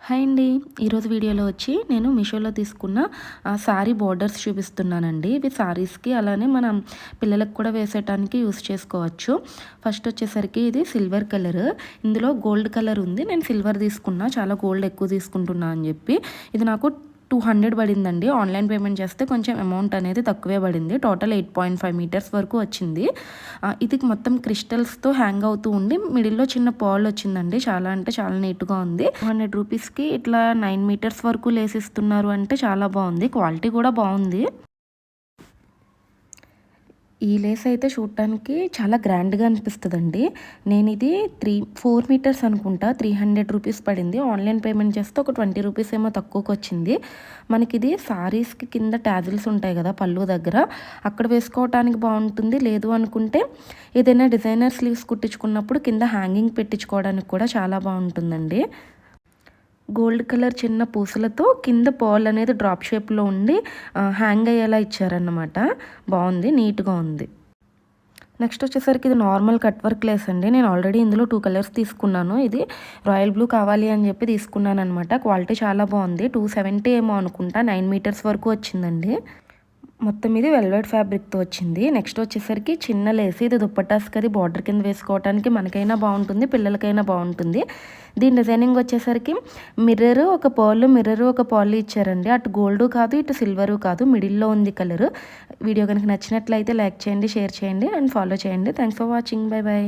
Hi అండి. ఈరోజు వీడియోలో వచ్చి నేను మీషోలో తీసుకున్న శారీ బోర్డర్స్ చూపిస్తున్నానండి. ఇవి శారీస్కి అలానే మనం పిల్లలకు కూడా వేసేయడానికి యూస్ చేసుకోవచ్చు. ఫస్ట్ వచ్చేసరికి ఇది సిల్వర్ కలర్, ఇందులో గోల్డ్ కలర్ ఉంది. నేను సిల్వర్ తీసుకున్నా, చాలా గోల్డ్ ఎక్కువ తీసుకుంటున్నా అని చెప్పి. ఇది నాకు 200 పడిందండి. ఆన్లైన్ పేమెంట్ చేస్తే కొంచెం అమౌంట్ అనేది తక్కువే పడింది. టోటల్ 8.5 మీటర్స్ వరకు వచ్చింది. ఇది మొత్తం క్రిస్టల్స్తో హ్యాంగ్ అవుతూ ఉండి మిడిల్లో చిన్న పర్ల్ వచ్చిందండి. చాలా అంటే చాలా నీట్గా ఉంది. 200 రూపీస్కి ఇట్లా 9 మీటర్స్ వరకు లేసిస్తున్నారు అంటే చాలా బాగుంది. క్వాలిటీ కూడా బాగుంది. ఈ లేస్ అయితే చూడటానికి చాలా గ్రాండ్గా అనిపిస్తుందండి. నేను ఇది 4 మీటర్స్ అనుకుంటా, 300 రూపీస్ పడింది. ఆన్లైన్ పేమెంట్ చేస్తే ఒక 20 రూపీస్ ఏమో తక్కువకి వచ్చింది. మనకి ఇది సారీస్కి కింద ట్యాజిల్స్ ఉంటాయి కదా పళ్ళు దగ్గర, అక్కడ వేసుకోవటానికి బాగుంటుంది. లేదు అనుకుంటే ఏదైనా డిజైనర్ స్లీవ్స్ కుట్టించుకున్నప్పుడు కింద హ్యాంగింగ్ పెట్టించుకోవడానికి కూడా చాలా బాగుంటుందండి. గోల్డ్ కలర్ చిన్న పూసలతో కింద పర్ల్ అనేది డ్రాప్ షేప్లో ఉండి హ్యాంగ్ అయ్యేలా ఇచ్చారన్నమాట. బాగుంది, నీట్గా ఉంది. నెక్స్ట్ వచ్చేసరికి ఇది నార్మల్ కట్ వర్క్ లేస్ అండి. నేను ఆల్రెడీ ఇందులో 2 కలర్స్ తీసుకున్నాను. ఇది రాయల్ బ్లూ కావాలి అని చెప్పి తీసుకున్నాను అనమాట. క్వాలిటీ చాలా బాగుంది. 270 ఏమో అనుకుంటా, 9 మీటర్స్ వరకు వచ్చిందండి. మొత్తం ఇది వెల్వెట్ ఫ్యాబ్రిక్తో వచ్చింది. నెక్స్ట్ వచ్చేసరికి చిన్న లేసి, ఇది దుప్పటాస్కి అది బార్డర్ కింద వేసుకోవడానికి మనకైనా బాగుంటుంది, పిల్లలకైనా బాగుంటుంది. దీని డిజైనింగ్ వచ్చేసరికి మిర్రర్ ఒక పర్ల్ ఇచ్చారండి. అటు గోల్డ్ కాదు, ఇటు సిల్వరు కాదు, మిడిల్లో ఉంది కలర్. వీడియో కనుక నచ్చినట్లయితే లైక్ చేయండి, షేర్ చేయండి అండ్ ఫాలో చేయండి. Thanks for watching. Bye bye.